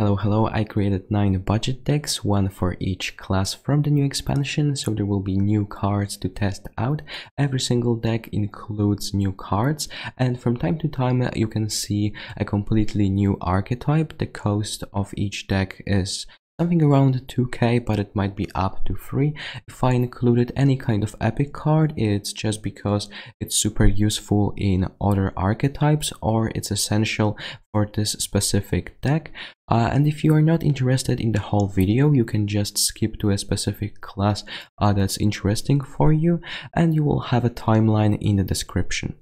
Hello, I created 9 budget decks, one for each class from the new expansion, so there will be new cards to test out. Every single deck includes new cards, and from time to time you can see a completely new archetype. The cost of each deck is something around 2k, but it might be up to 3. If I included any kind of epic card, it's just because it's super useful in other archetypes or it's essential for this specific deck. And if you are not interested in the whole video, you can just skip to a specific class that's interesting for you, and you will have a timeline in the description.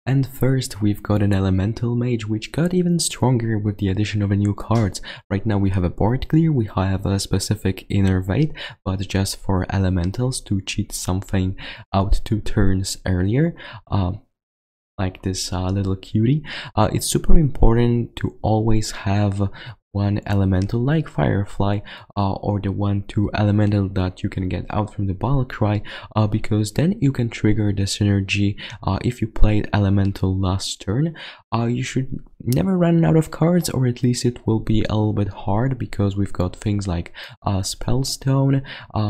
And first we've got an elemental mage, which got even stronger with the addition of a new cards. Right now we have a board clear, we have a specific innervate, but just for elementals to cheat something out 2 turns earlier. Like this little cutie. It's super important to always have one elemental like Firefly or the 1/2 elemental that you can get out from the battle cry, because then you can trigger the synergy. If you played elemental last turn, you should never run out of cards, or at least it will be a little bit hard, because we've got things like Spellstone,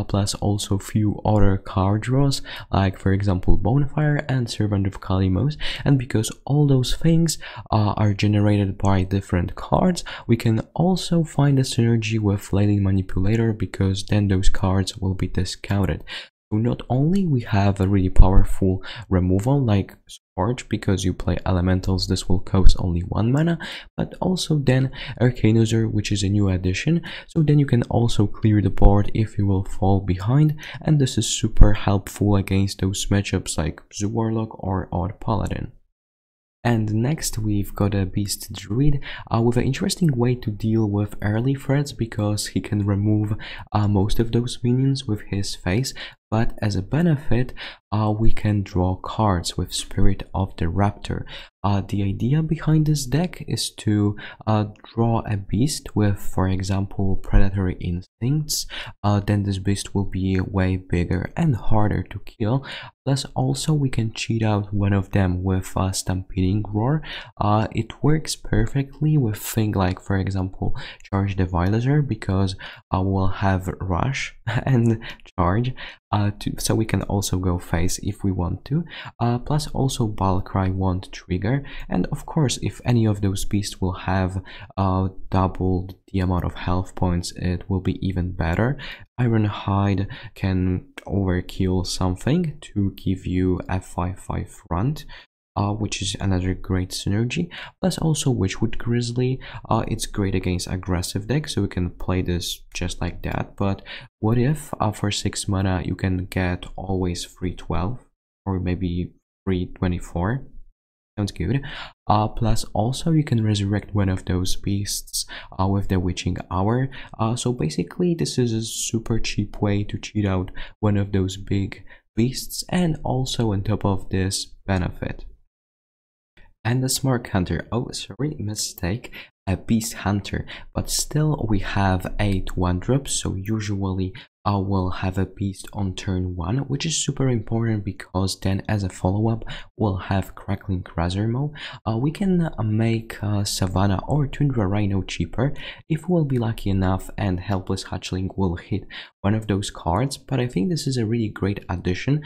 plus also few other card draws, like for example Bonfire and Servant of Kalimos. And because all those things are generated by different cards, we can also find a synergy with Flailing Manipulator, because then those cards will be discounted. So not only we have a really powerful removal like Scourge, because you play elementals, this will cost only 1 mana, but also then Arcanizer, which is a new addition, so then you can also clear the board if you will fall behind, and this is super helpful against those matchups like Zoo Warlock or Odd Paladin. And next we've got a Beast Druid with an interesting way to deal with early threats, because he can remove most of those minions with his face, but as a benefit we can draw cards with Spirit of the Raptor. The idea behind this deck is to draw a beast with, for example, predatory instincts. Then this beast will be way bigger and harder to kill. Plus also we can cheat out one of them with Stampeding Roar. It works perfectly with things like, for example, Charge the Violator, because we'll have Rush and Charge, so we can also go face if we want to. Plus also Balcry won't trigger, and of course if any of those beasts will have doubled the amount of health points, it will be even better. Ironhide can overkill something to give you a 5/5 front, which is another great synergy. Plus also Witchwood Grizzly, it's great against aggressive decks, so we can play this just like that. But what if for 6 mana you can get always 3/12 or maybe 3/24? Sounds good. Plus also you can resurrect one of those beasts with the Witching Hour. So basically this is a super cheap way to cheat out one of those big beasts, and also on top of this benefit. And the Smart Hunter, oh sorry, mistake, a Beast Hunter, but still we have 8 1-drops, so usually I will have a beast on turn 1, which is super important, because then as a follow-up we'll have Crackling Razormaw. We can make Savannah or Tundra Rhino cheaper if we'll be lucky enough and Helpless Hatchling will hit one of those cards, but I think this is a really great addition,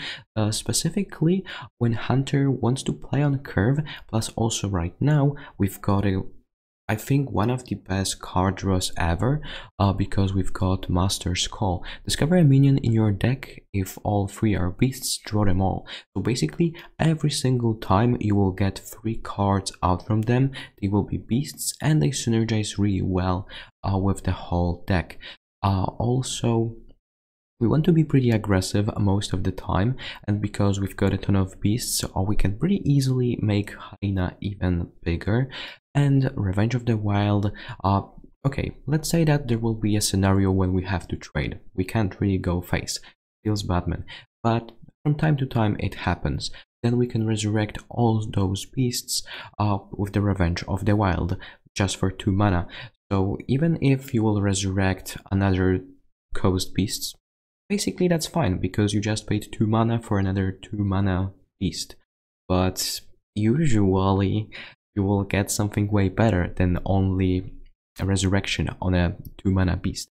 specifically when Hunter wants to play on curve. Plus also right now we've got I think one of the best card draws ever, because we've got Master's Call. Discover a minion in your deck. If all 3 are beasts, draw them all. So basically every single time you will get 3 cards out from them. They will be beasts, and they synergize really well with the whole deck. Also we want to be pretty aggressive most of the time, and because we've got a ton of beasts, we can pretty easily make Hyena even bigger. And Revenge of the Wild, okay, let's say that there will be a scenario when we have to trade. We can't really go face, feels bad, man, but from time to time it happens. Then we can resurrect all those beasts with the Revenge of the Wild, just for 2 mana. So even if you will resurrect another coast beasts, basically that's fine, because you just paid 2 mana for another 2 mana beast. But usually you will get something way better than only resurrection on a 2-mana beast.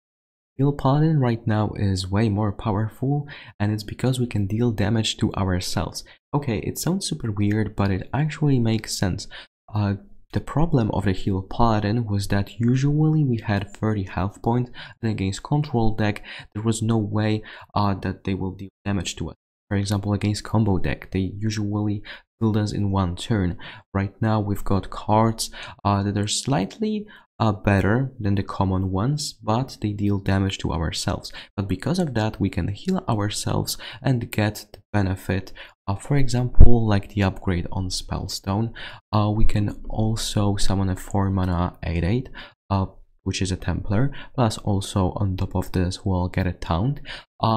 Heal Paladin right now is way more powerful, and it's because we can deal damage to ourselves. Okay, it sounds super weird, but it actually makes sense. The problem of the Heal Paladin was that usually we had 30 health points, and against control deck there was no way that they will deal damage to us. For example, against combo deck, they usually killed us in one turn. Right now we've got cards that are slightly better than the common ones, but they deal damage to ourselves. But because of that, we can heal ourselves and get the benefit. For example, like the upgrade on Spellstone, we can also summon a 4-mana 8/8, which is a Templar, plus also on top of this we'll get a Taunt.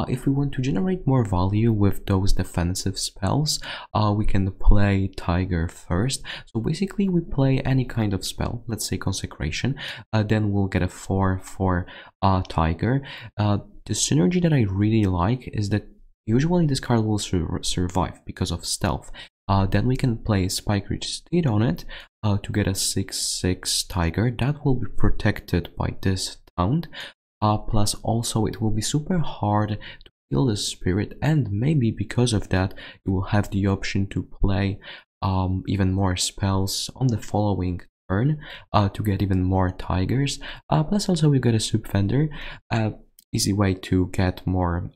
If we want to generate more value with those defensive spells, we can play Tiger first. So basically we play any kind of spell, let's say Consecration, then we'll get a 4/4 Tiger. The synergy that I really like is that usually this card will survive because of stealth. Then we can play Spike Reach Steed on it to get a 6/6 Tiger that will be protected by this Taunt. Plus also it will be super hard to kill the spirit, and maybe because of that you will have the option to play even more spells on the following turn to get even more Tigers. Plus also we got a Subfender, easy way to get more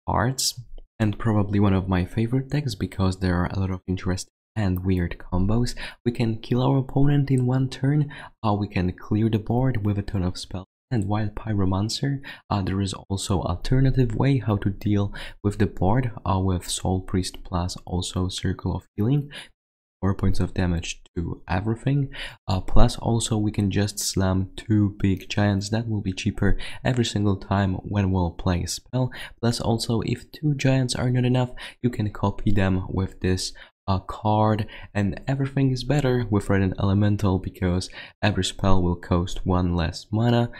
cards, and probably one of my favorite decks because there are a lot of interesting and weird combos. We can kill our opponent in one turn, we can clear the board with a ton of spells. And while Pyromancer, there is also alternative way how to deal with the board with Soul Priest plus also Circle of Healing. 4 points of damage to everything, plus also we can just slam 2 big giants that will be cheaper every single time when we'll play a spell. Plus also if 2 giants are not enough, you can copy them with this card, and everything is better with Red Elemental because every spell will cost 1 less mana.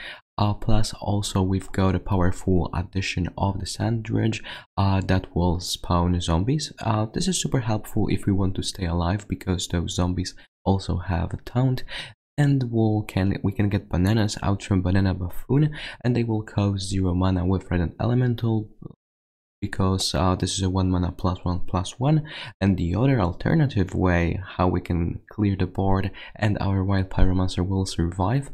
Plus also we've got a powerful addition of the Sand Dredge that will spawn zombies. This is super helpful if we want to stay alive because those zombies also have a taunt. And we can get bananas out from Banana Buffoon, and they will cost 0 mana with Red Elemental because this is a 1 mana +1/+1. And the other alternative way how we can clear the board and our Wild Pyromancer will survive,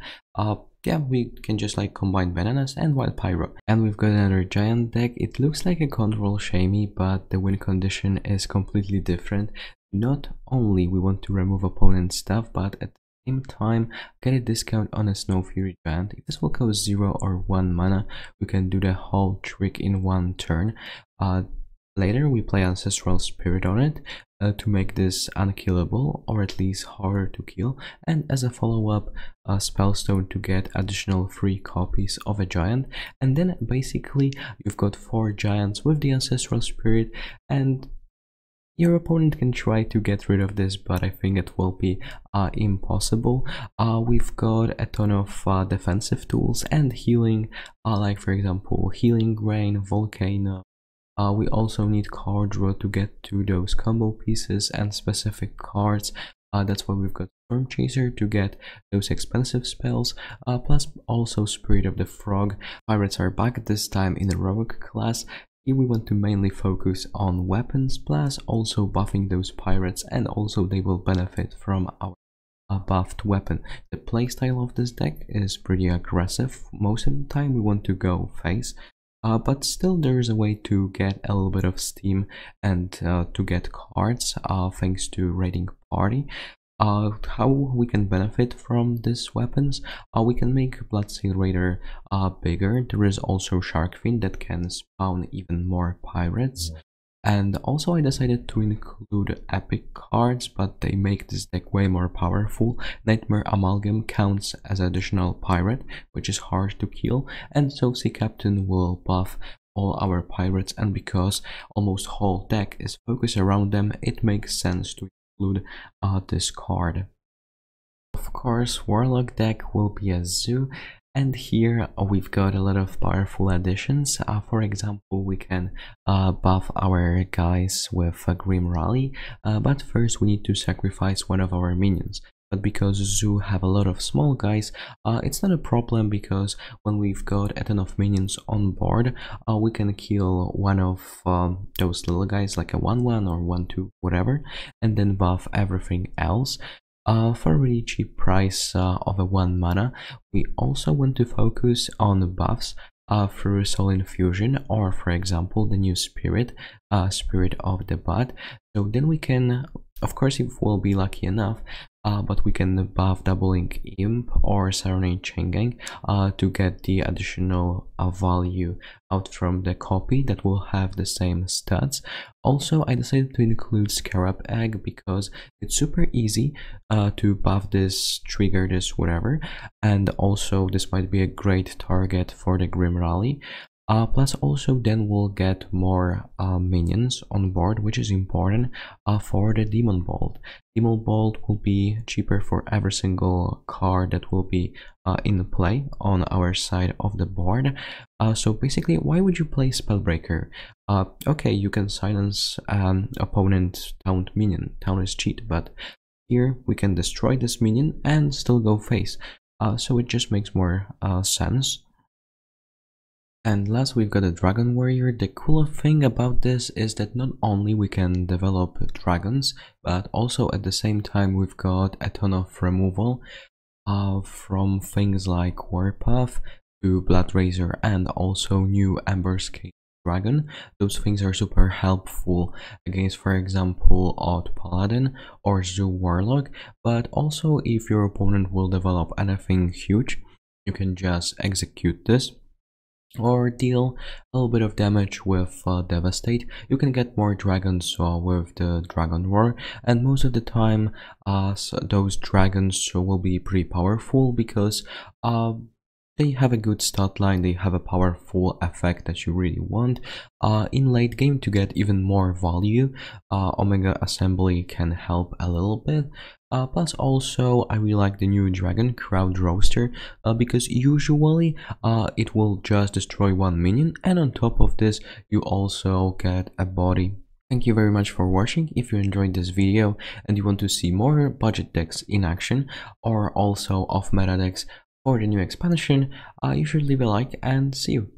yeah, we can just like combine bananas and Wild Pyro. And we've got another giant deck. It looks like a control shamey, but the win condition is completely different. Not only we want to remove opponent's stuff, but at the same time get a discount on a Snow Fury giant. If this will cost 0 or 1 mana, we can do the whole trick in one turn. Later we play Ancestral Spirit on it to make this unkillable, or at least harder to kill, and as a follow-up Spellstone to get additional 3 copies of a giant. And then basically you've got 4 giants with the Ancestral Spirit, and your opponent can try to get rid of this, but I think it will be impossible. We've got a ton of defensive tools and healing, like for example Healing Grain, Volcano. We also need card draw to get to those combo pieces and specific cards. That's why we've got Storm Chaser to get those expensive spells, plus also Spirit of the Frog. Pirates are back this time in the Rogue class. Here we want to mainly focus on weapons, plus also buffing those pirates, and also they will benefit from our buffed weapon. The playstyle of this deck is pretty aggressive. Most of the time we want to go face. But still there is a way to get a little bit of steam and to get cards thanks to Raiding Party. How we can benefit from these weapons? We can make Bloodsail Raider bigger. There is also Sharkfin that can spawn even more pirates. And also I decided to include epic cards, but they make this deck way more powerful. Nightmare Amalgam counts as additional pirate, which is hard to kill, and so Sea Captain will buff all our pirates, and because almost whole deck is focused around them, it makes sense to include this card. Of course, Warlock deck will be a zoo. And here we've got a lot of powerful additions. For example, we can buff our guys with a Grim Rally, but first we need to sacrifice one of our minions. but because zoo have a lot of small guys, it's not a problem, because when we've got a ton of minions on board, we can kill one of those little guys, like a 1/1 or 1/2, whatever, and then buff everything else for a really cheap price of a 1 mana. We also want to focus on buffs through Soul Infusion, or for example the new Spirit, Spirit of the Bud. So then we can, of course if we'll be lucky enough, but we can buff Doubling Imp or Serenade Chain Gang to get the additional value out from the copy that will have the same stats. Also, I decided to include Scarab Egg because it's super easy to buff this, trigger this, whatever, and also this might be a great target for the Grim Rally. Plus also then we'll get more minions on board, which is important for the Demon Bolt. Demon Bolt will be cheaper for every single card that will be in play on our side of the board. So basically, why would you play Spellbreaker? Okay, you can silence opponent taunt minion. Taunt is cheat, but here we can destroy this minion and still go face. So it just makes more sense. And last, we've got a Dragon Warrior. The cool thing about this is that not only we can develop dragons, but also at the same time we've got a ton of removal from things like Warpath to Bloodrazor and also new Emberscape Dragon. Those things are super helpful against, for example, Odd Paladin or Zoo Warlock, but also if your opponent will develop anything huge, you can just execute this or deal a little bit of damage with Devastate. You can get more dragons with the Dragon Roar, and most of the time those dragons will be pretty powerful because they have a good stat line, they have a powerful effect that you really want. In late game, to get even more value, Omega Assembly can help a little bit. Plus also, I really like the new Dragon Crowd Roaster because usually it will just destroy one minion, and on top of this you also get a body. Thank you very much for watching. If you enjoyed this video and you want to see more budget decks in action or also off meta decks for the new expansion, you should leave a like and see you.